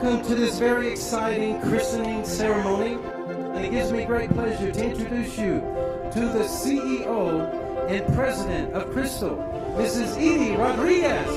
welcome to this very exciting christening ceremony. And it gives me great pleasure to introduce you to the CEO and President of Crystal, Mrs. Edie Rodriguez.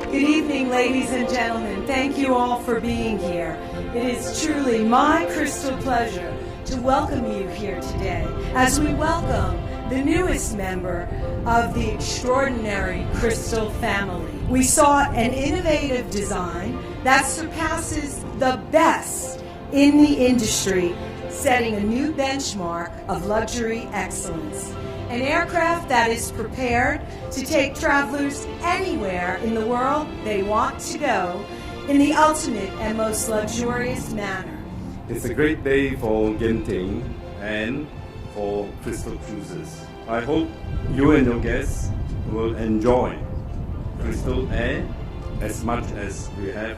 Good evening, ladies and gentlemen. Thank you all for being here. It is truly my crystal pleasure to welcome you here today as we welcome the newest member of the extraordinary Crystal family. We saw an innovative design that surpasses the best in the industry, setting a new benchmark of luxury excellence. An aircraft that is prepared to take travelers anywhere in the world they want to go in the ultimate and most luxurious manner. It's a great day for Genting and for Crystal Cruises. I hope you and your guests will enjoy Crystal Air as much as we have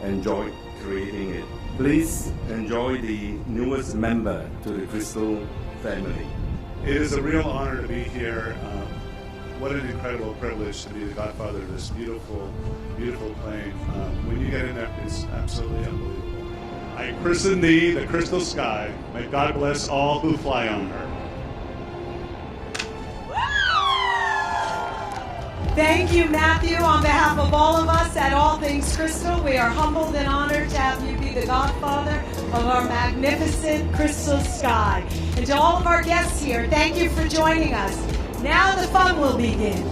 enjoyed creating it. Please enjoy the newest member to the Crystal family. It is a real honor to be here. What an incredible privilege to be the godfather of this beautiful, beautiful plane. When you get in there, it's absolutely unbelievable. I christen thee the Crystal Skye. May God bless all who fly on her. Thank you, Matthew. On behalf of all of us at All Things Crystal, we are humbled and honored to have you be the godfather of our magnificent Crystal Skye. And to all of our guests here, thank you for joining us. Now the fun will begin.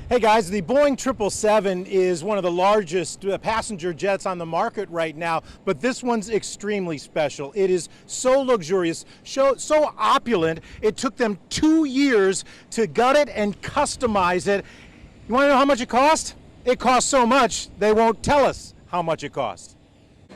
Hey guys, the Boeing 777 is one of the largest passenger jets on the market right now, but this one's extremely special. It is so luxurious, so opulent, it took them 2 years to gut it and customize it. You want to know how much it cost? It cost so much, they won't tell us how much it cost.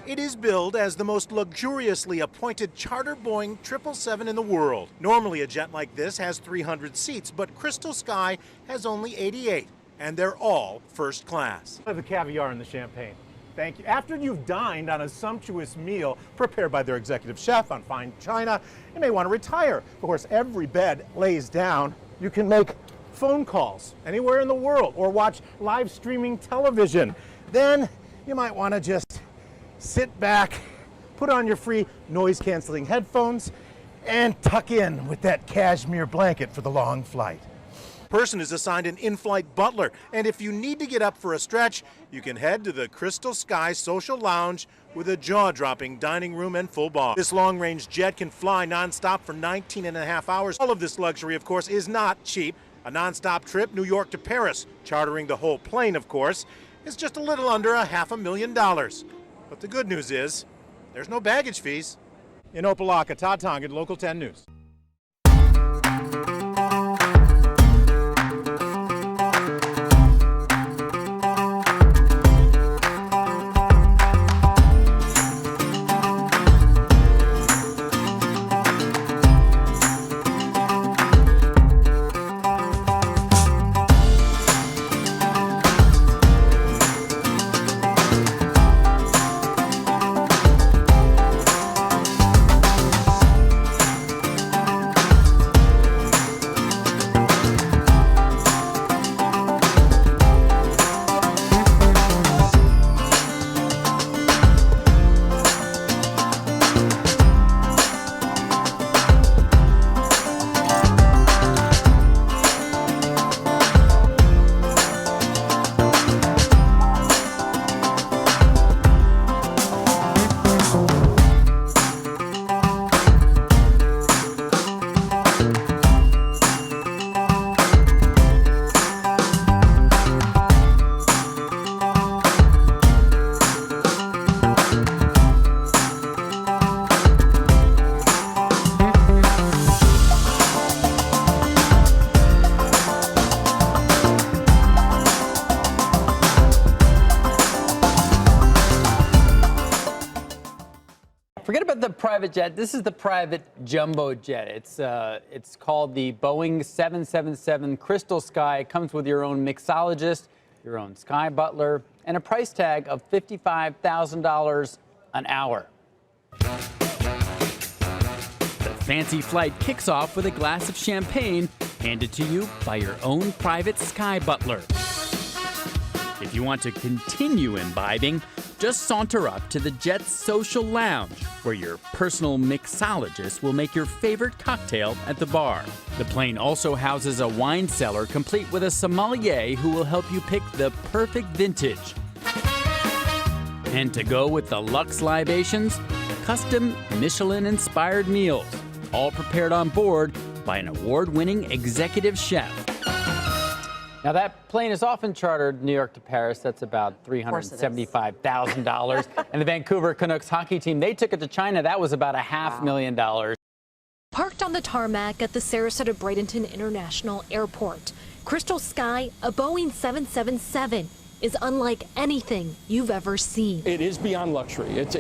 It is billed as the most luxuriously appointed charter Boeing 777 in the world. Normally a jet like this has 300 seats, but Crystal Skye has only 88, and they're all first class. I have the caviar and the champagne. Thank you. After you've dined on a sumptuous meal prepared by their executive chef on fine china, you may want to retire. Of course, every bed lays down. You can make phone calls anywhere in the world or watch live streaming television. Then you might want to just sit back, put on your free noise-canceling headphones, and tuck in with that cashmere blanket for the long flight. Person is assigned an in-flight butler, and if you need to get up for a stretch, you can head to the Crystal Skye Social Lounge with a jaw-dropping dining room and full bar. This long-range jet can fly non-stop for 19.5 hours. All of this luxury, of course, is not cheap. A non-stop trip, New York to Paris, chartering the whole plane, of course, is just a little under $500,000. But the good news is, there's no baggage fees. In Opelika, Todd Tongan, Local 10 News. private jet. This is the private jumbo jet. It's called the Boeing 777 Crystal Skye. It comes with your own mixologist, your own Skye butler, and a price tag of $55,000 an hour. The fancy flight kicks off with a glass of champagne handed to you by your own private Skye butler. If you want to continue imbibing, just saunter up to the jet's social lounge, where your personal mixologist will make your favorite cocktail at the bar. The plane also houses a wine cellar complete with a sommelier who will help you pick the perfect vintage. And to go with the luxe libations, custom Michelin-inspired meals, all prepared on board by an award-winning executive chef. Now, that plane is often chartered New York to Paris. That's about $375,000. And the Vancouver Canucks hockey team, they took it to China. That was about $500,000. Parked on the tarmac at the Sarasota Bradenton International Airport, Crystal Skye, a Boeing 777, is unlike anything you've ever seen. It is beyond luxury. It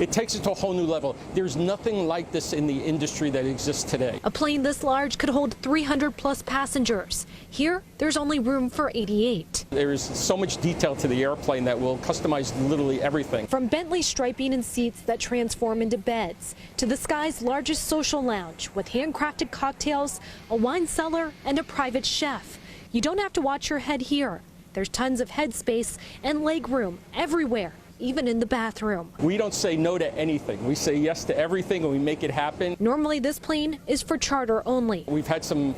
takes it to a whole new level. There's nothing like this in the industry that exists today. A plane this large could hold 300 plus passengers. Here, there's only room for 88. There is so much detail to the airplane that will customize literally everything. From Bentley striping and seats that transform into beds, to the Skye's largest social lounge with handcrafted cocktails, a wine cellar, and a private chef. You don't have to watch your head here. There's tons of headspace and legroom everywhere, even in the bathroom. We don't say no to anything. We say yes to everything and we make it happen. Normally, this plane is for charter only. We've had some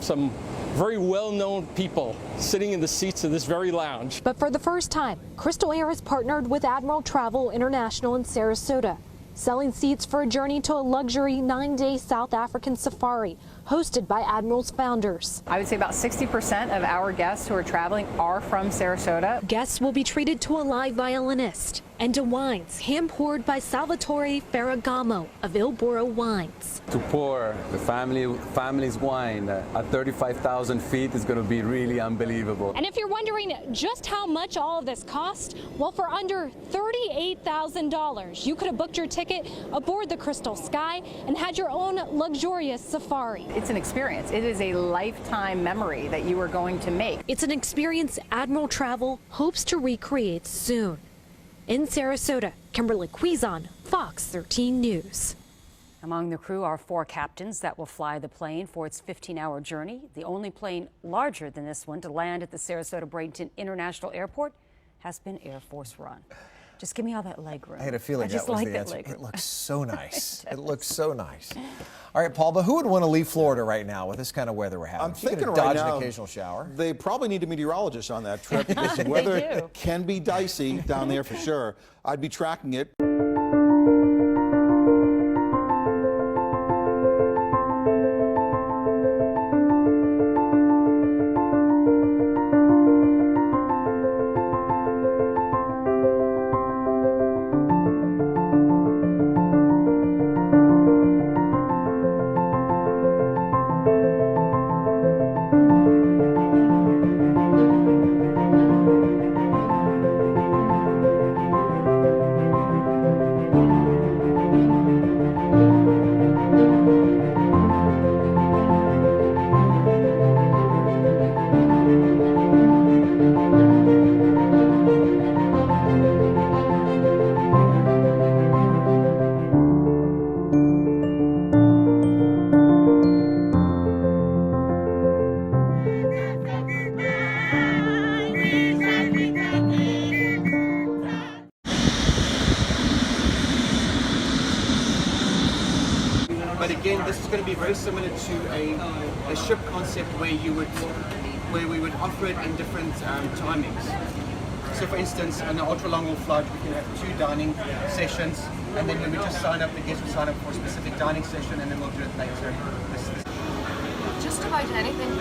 very well-known people sitting in the seats of this very lounge. But for the first time, Crystal Air has partnered with Admiral Travel International in Sarasota, selling seats for a journey to a luxury 9-day South African safari hosted by Admiral's founders. I would say about 60% of our guests who are traveling are from Sarasota. Guests will be treated to a live violinist and to wines hand-poured by Salvatore Ferragamo of Il Boro Wines. To pour the family's wine at 35,000 feet is going to be really unbelievable. And if you're wondering just how much all of this cost, well, for under $38,000, you could have booked your ticket aboard the Crystal Skye and had your own luxurious safari. It's an experience. It is a lifetime memory that you are going to make. It's an experience Admiral Travel hopes to recreate soon. In Sarasota, Kimberly Quizon, Fox 13 News. Among the crew are 4 captains that will fly the plane for its 15-hour journey. The only plane larger than this one to land at the Sarasota Bradenton International Airport has been Air Force Run. Just give me all that leg room. I had a feeling that was the answer. It looks so nice. It looks so nice. All right, Paul, but who would want to leave Florida right now with this kind of weather we're having? I'm thinking dodge right now, an occasional shower. They probably need a meteorologist on that trip because the weather can be dicey down there for sure. I'd be tracking it. But again, this is going to be very similar to a ship concept where we would offer it in different timings. So for instance, on an ultra-long haul flight, we can have 2 dining sessions, and then when we just sign up, the guests will sign up for a specific dining session, and then we'll do it later. Just about anything.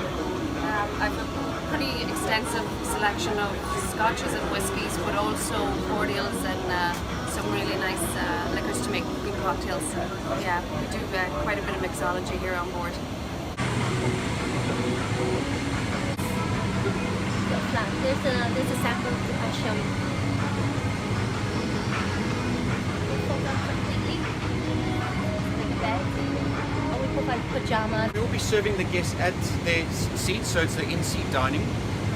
I've a pretty extensive selection of scotches and whiskies, but also cordials and some really nice liquors to make good cocktails. Yeah, we do quite a bit of mixology here on board. There's a sample I'll show you. Fold up completely. pajamas. We will be serving the guests at their seats, so it's the in-seat dining,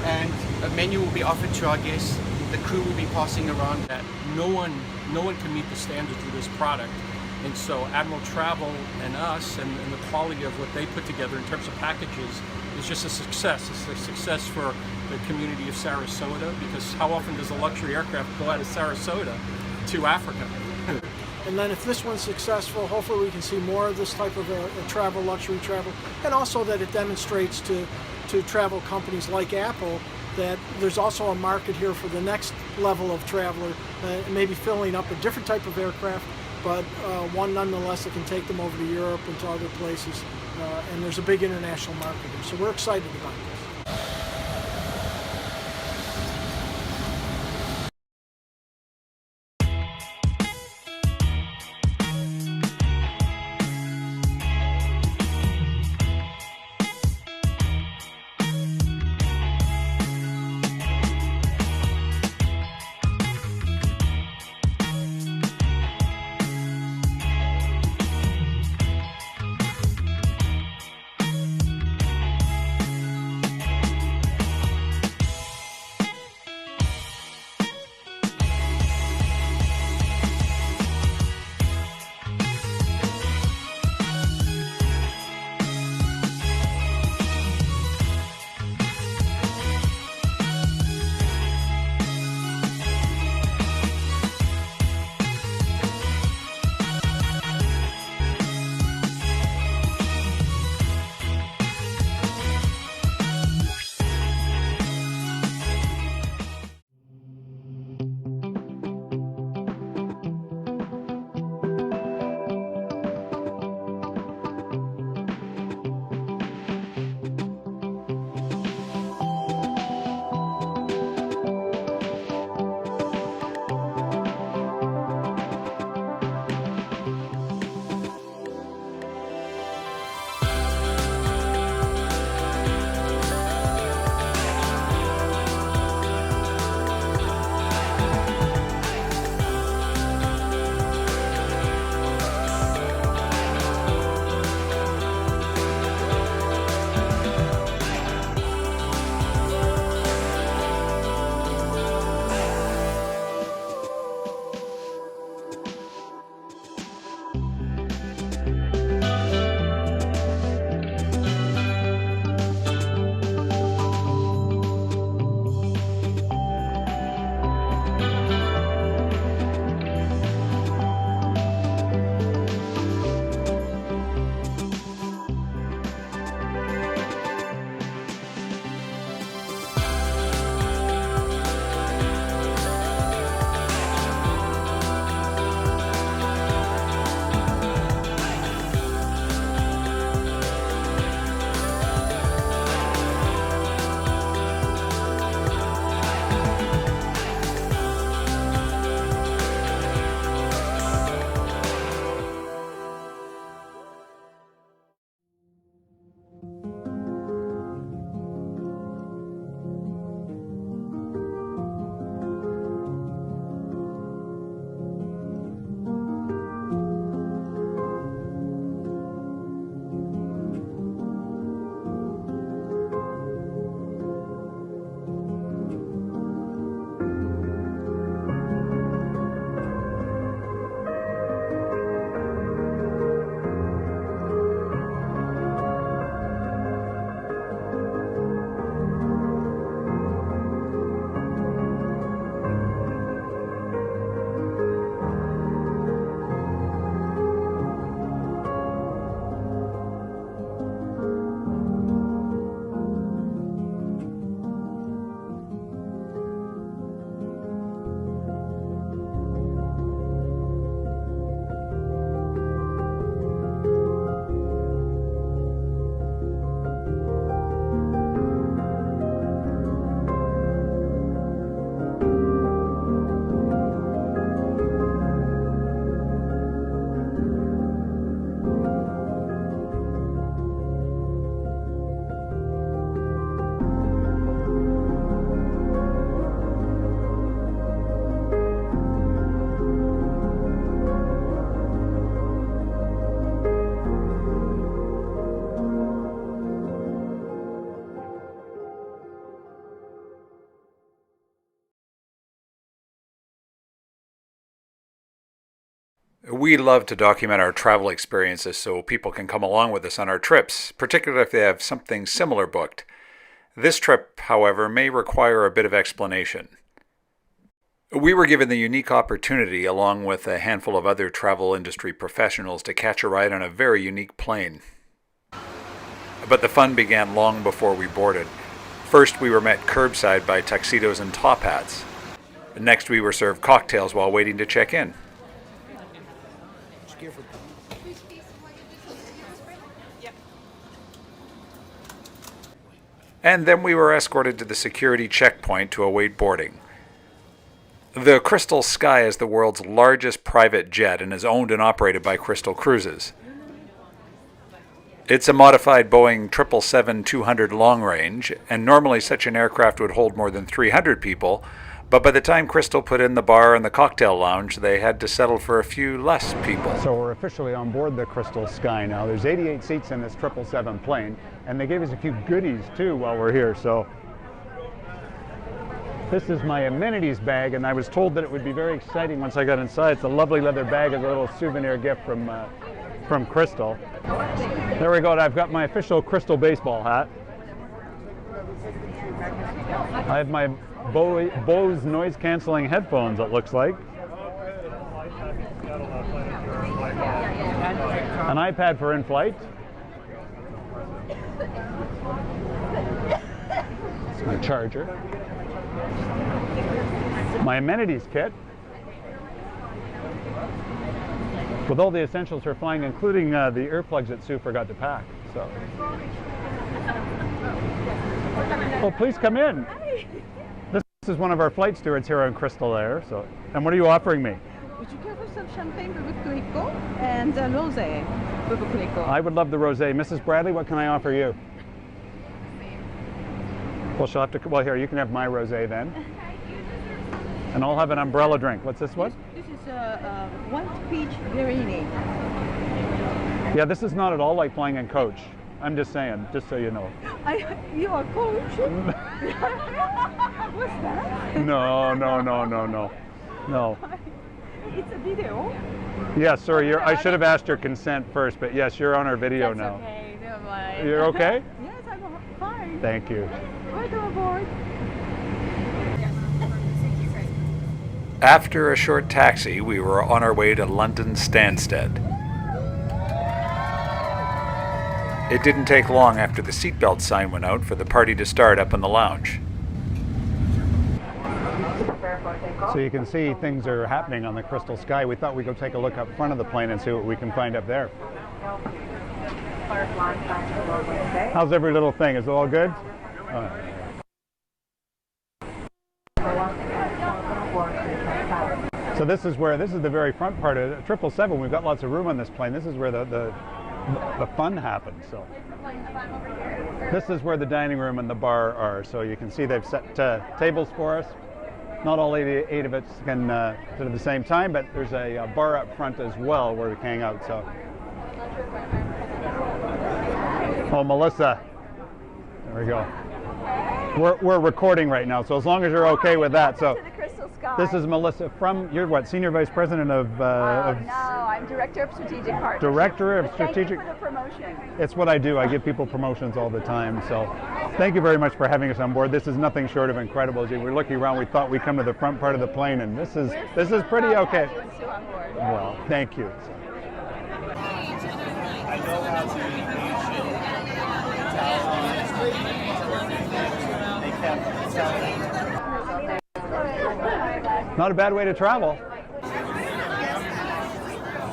and a menu will be offered to our guests. The crew will be passing around. That no one can meet the standards of this product. And so Admiral Travel and us and the quality of what they put together in terms of packages is just a success. It's a success for the community of Sarasota, because how often does a luxury aircraft go out of Sarasota to Africa? And then if this one's successful, hopefully we can see more of this type of a travel, luxury travel, and also that it demonstrates to travel companies like Apple that there's also a market here for the next level of traveler, maybe filling up a different type of aircraft, but one nonetheless that can take them over to Europe and to other places. And there's a big international market here, so we're excited about this. We love to document our travel experiences so people can come along with us on our trips, particularly if they have something similar booked. This trip, however, may require a bit of explanation. We were given the unique opportunity, along with a handful of other travel industry professionals, to catch a ride on a very unique plane. But the fun began long before we boarded. First, we were met curbside by tuxedos and top hats. Next, we were served cocktails while waiting to check in. And then we were escorted to the security checkpoint to await boarding. The Crystal Skye is the world's largest private jet and is owned and operated by Crystal Cruises. It's a modified Boeing 777-200 long range, and normally such an aircraft would hold more than 300 people, but by the time Crystal put in the bar and the cocktail lounge, they had to settle for a few less people. So we're officially on board the Crystal Skye now. There's 88 seats in this 777 plane, and they gave us a few goodies too while we're here. So this is my amenities bag, and I was told that it would be very exciting once I got inside. It's a lovely leather bag, as a little souvenir gift from Crystal. There we go. I've got my official Crystal baseball hat. I have my Bose noise-canceling headphones, it looks like. An iPad for in-flight. It's my charger. My amenities kit. With all the essentials for flying, including the earplugs that Sue forgot to pack. So. Well, please come in. This is one of our flight stewards here on Crystal Air. So, and what are you offering me? Would you care for some champagne Puerto Rico and rosé Puerto Rico? I would love the rosé. Mrs. Bradley, what can I offer you? Well, she'll have to. Well, here, you can have my rosé then. And I'll have an umbrella drink. What's this one? This is white peach Verini. Yeah, this is not at all like flying in coach. I'm just saying, just so you know. You are coach? What's that? No. It's a video. Yes, sorry. I should have asked your consent first, but yes, you're on our video now. Okay, never mind. You're okay? Yes, I'm fine. Thank you. Welcome aboard. After a short taxi, we were on our way to London Stansted. It didn't take long after the seatbelt sign went out for the party to start up in the lounge. So you can see things are happening on the Crystal Skye. We thought we'd go take a look up front of the plane and see what we can find up there. How's every little thing? Is it all good? So this is the very front part of 777. We've got lots of room on this plane. This is where the fun happens. So this is where the dining room and the bar are. So you can see they've set tables for us. Not all 88 of us can sit at the same time, but there's a bar up front as well where we can hang out. So, oh, Melissa, there we go. We're recording right now, so as long as you're okay with that. So this is Melissa from, you're what, Senior Vice President of no, I'm Director of Strategic Partnerships. Director of Strategic. Thank you for the promotion. It's what I do. I give people promotions all the time. So thank you very much for having us on board. This is nothing short of incredible. As we were looking around, we thought we'd come to the front part of the plane, and this is pretty okay. Well, thank you. Not a bad way to travel.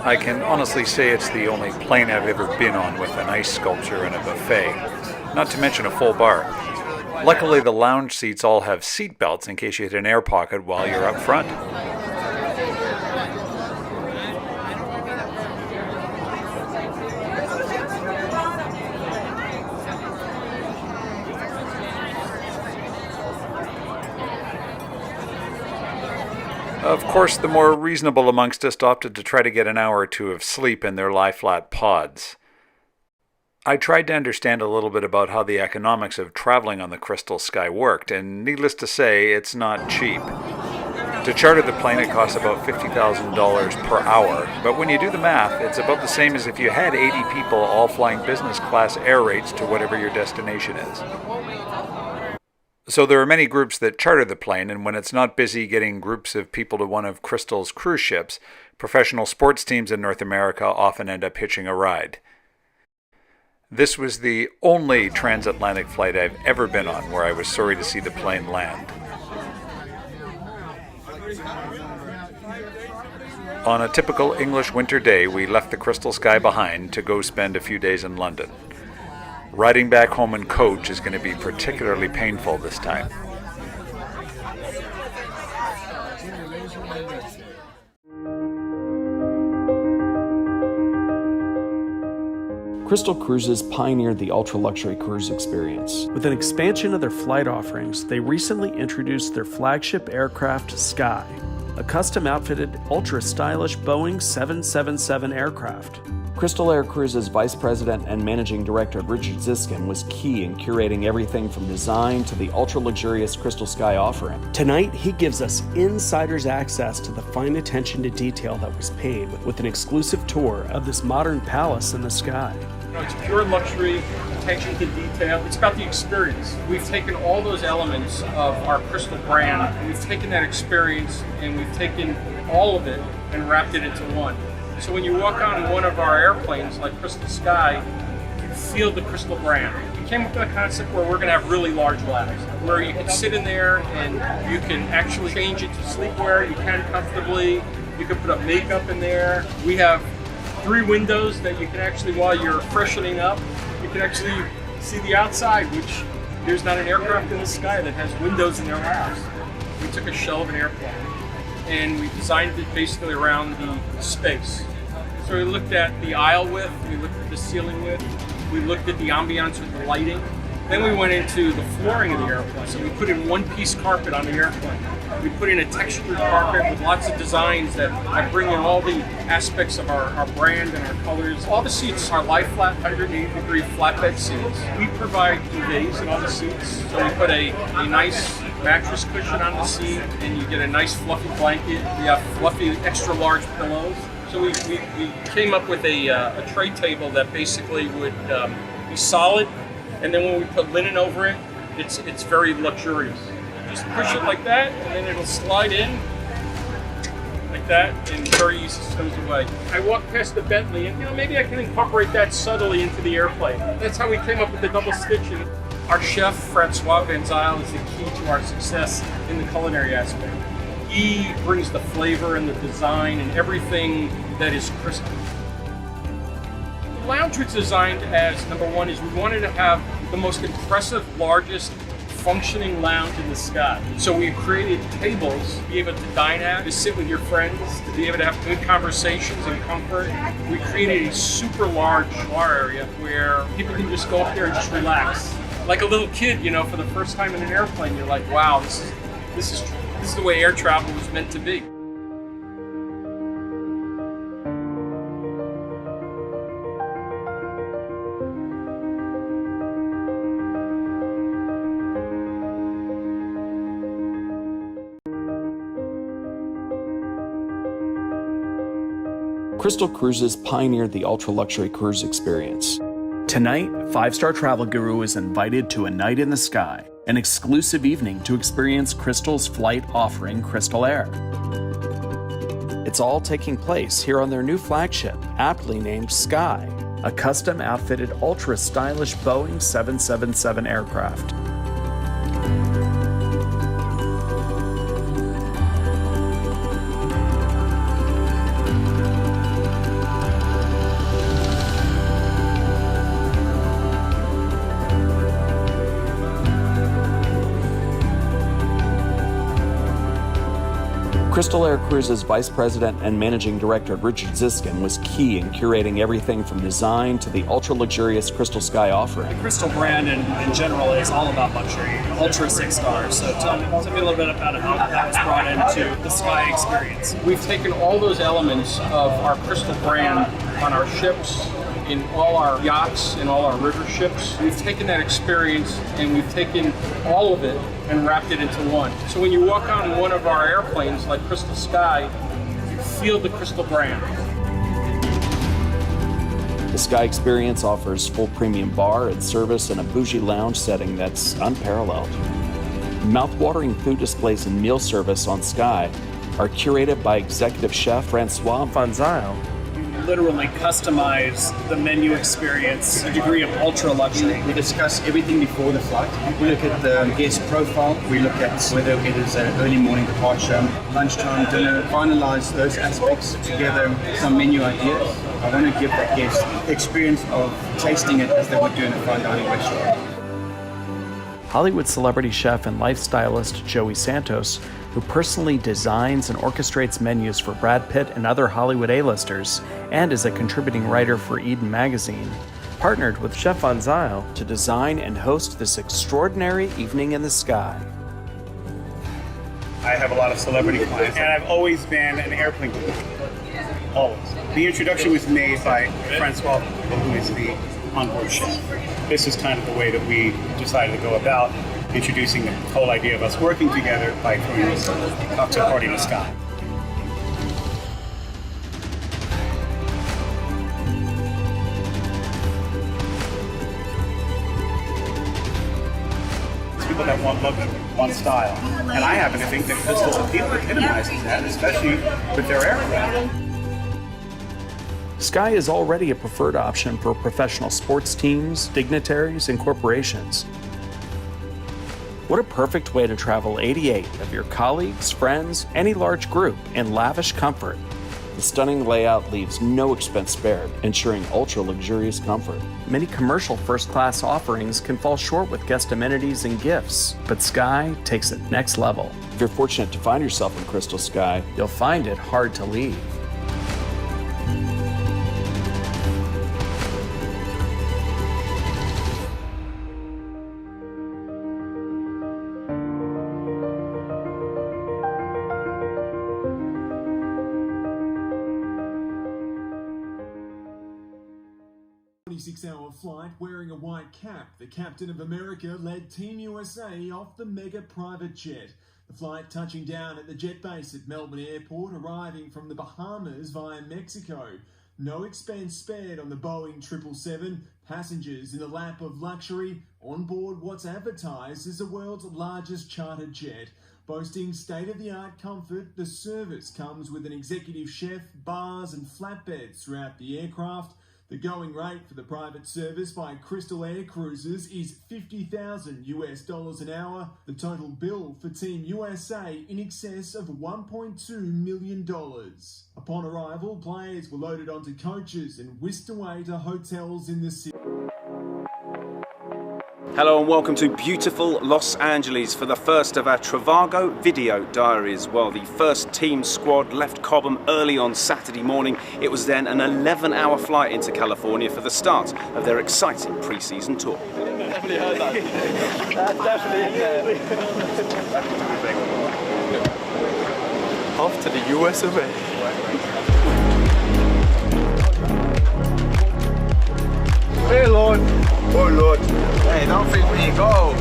I can honestly say it's the only plane I've ever been on with an ice sculpture and a buffet, not to mention a full bar. Luckily, the lounge seats all have seat belts in case you hit an air pocket while you're up front. Of course, the more reasonable amongst us opted to try to get an hour or two of sleep in their lie-flat pods. I tried to understand a little bit about how the economics of traveling on the Crystal Skye worked, and needless to say, it's not cheap. To charter the plane, it costs about $50,000 per hour, but when you do the math, it's about the same as if you had 80 people all flying business class air rates to whatever your destination is. So there are many groups that charter the plane, and when it's not busy getting groups of people to one of Crystal's cruise ships, professional sports teams in North America often end up hitching a ride. This was the only transatlantic flight I've ever been on where I was sorry to see the plane land. On a typical English winter day, we left the Crystal Skye behind to go spend a few days in London. Riding back home in coach is going to be particularly painful this time. Crystal Cruises pioneered the ultra-luxury cruise experience. With an expansion of their flight offerings, they recently introduced their flagship aircraft, Skye, a custom-outfitted, ultra-stylish Boeing 777 aircraft. Crystal Air Cruises Vice President and Managing Director Richard Ziskin was key in curating everything from design to the ultra-luxurious Crystal Skye offering. Tonight, he gives us insider's access to the fine attention to detail that was paid with an exclusive tour of this modern palace in the sky. It's pure luxury, attention to detail. It's about the experience. We've taken all those elements of our Crystal brand, we've taken that experience, and we've taken all of it and wrapped it into one. So when you walk on one of our airplanes, like Crystal Skye, you feel the Crystal brand. We came up with a concept where we're going to have really large laps, where you can sit in there and you can actually change it to sleepwear. You can comfortably. You can put up makeup in there. We have 3 windows that you can actually, while you're freshening up, you can actually see the outside, which there's not an aircraft in the sky that has windows in their laps. We took a shell of an airplane and we designed it basically around the space. So we looked at the aisle width, we looked at the ceiling width, we looked at the ambiance with the lighting. Then we went into the flooring of the airplane. So we put in one-piece carpet on the airplane. We put in a textured carpet with lots of designs that bring in all the aspects of our brand and our colors. All the seats are lie flat, 180-degree flatbed seats. We provide duvets in all the seats. So we put a nice mattress cushion on the seat, and you get a nice fluffy blanket. We have fluffy extra large pillows. So we came up with a tray table that basically would be solid, and then when we put linen over it, it's very luxurious. Just push it like that, and then it'll slide in like that, and very easy stows away. I walked past the Bentley, and maybe I can incorporate that subtly into the airplane. That's how we came up with the double stitching. Our chef, Francois Van Zyl, is the key to our success in the culinary aspect. He brings the flavor and the design and everything that is Crystal. The lounge was designed as, number one, is we wanted to have the most impressive, largest functioning lounge in the sky. So we created tables to be able to dine at, to sit with your friends, to be able to have good conversations and comfort. We created a super large bar area where people can just go up there and just relax. Like a little kid, for the first time in an airplane, you're like, wow, this is the way air travel was meant to be. Crystal Cruises pioneered the ultra-luxury cruise experience. Tonight, 5-star travel guru is invited to a night in the sky, an exclusive evening to experience Crystal's flight offering, Crystal Air. It's all taking place here on their new flagship, aptly named Skye, a custom-outfitted, ultra-stylish Boeing 777 aircraft. Crystal Air Cruises Vice President and Managing Director Richard Ziskin was key in curating everything from design to the ultra-luxurious Crystal Skye offering. The Crystal brand in general is all about luxury, ultra 6 stars. So tell me a little bit about how that was brought into the Skye experience. We've taken all those elements of our Crystal brand on our ships, in all our yachts and all our river ships. We've taken that experience and we've taken all of it and wrapped it into one. So when you walk on one of our airplanes like Crystal Skye, you feel the Crystal brand. The Skye experience offers full premium bar and service in a bougie lounge setting that's unparalleled. Mouth-watering food displays and meal service on Skye are curated by executive chef Francois Fanzile. Literally customize the menu experience, a degree of ultra luxury. We discuss everything before the flight. We look at the guest profile. We look at whether it is an early morning departure, lunchtime, dinner, finalize those aspects together, some menu ideas. I want to give the guest the experience of tasting it as they would do in a fine dining restaurant. Hollywood celebrity chef and lifestylist Joey Santos, who personally designs and orchestrates menus for Brad Pitt and other Hollywood A-listers, and is a contributing writer for Eden magazine, partnered with Chef Fanzile to design and host this extraordinary evening in the Skye. I have a lot of celebrity clients, and I've always been an airplane geek. Always. The introduction was made by Francois, who is the onboard chef. This is kind of the way that we decided to go about introducing the whole idea of us working together by throwing this cocktail party in the Skye. People that want luxury, want style, and I happen to think that Crystal epitomizes that, especially with their aircraft. Skye is already a preferred option for professional sports teams, dignitaries, and corporations. What a perfect way to travel 88 of your colleagues, friends, any large group in lavish comfort. The stunning layout leaves no expense spared, ensuring ultra-luxurious comfort. Many commercial first-class offerings can fall short with guest amenities and gifts, but Skye takes it next level. If you're fortunate to find yourself in Crystal Skye, you'll find it hard to leave. Hour flight wearing a white cap, the Captain of America led Team USA off the mega private jet. The flight touching down at the jet base at Melbourne Airport, arriving from the Bahamas via Mexico. No expense spared on the Boeing 777, passengers in the lap of luxury, on board what's advertised as the world's largest chartered jet. Boasting state-of-the-art comfort, the service comes with an executive chef, bars and flatbeds throughout the aircraft. The going rate for the private service by Crystal Air Cruises is $50,000 an hour. The total bill for Team USA in excess of $1.2 million. Upon arrival, players were loaded onto coaches and whisked away to hotels in the city. Hello and welcome to beautiful Los Angeles for the first of our Trivago video diaries. While the first team squad left Cobham early on Saturday morning, it was then an 11-hour flight into California for the start of their exciting pre-season tour. Definitely heard that. That's definitely in there. Off to the US of A. Hey Lord. Oh Lord. Hey, don't think where you go.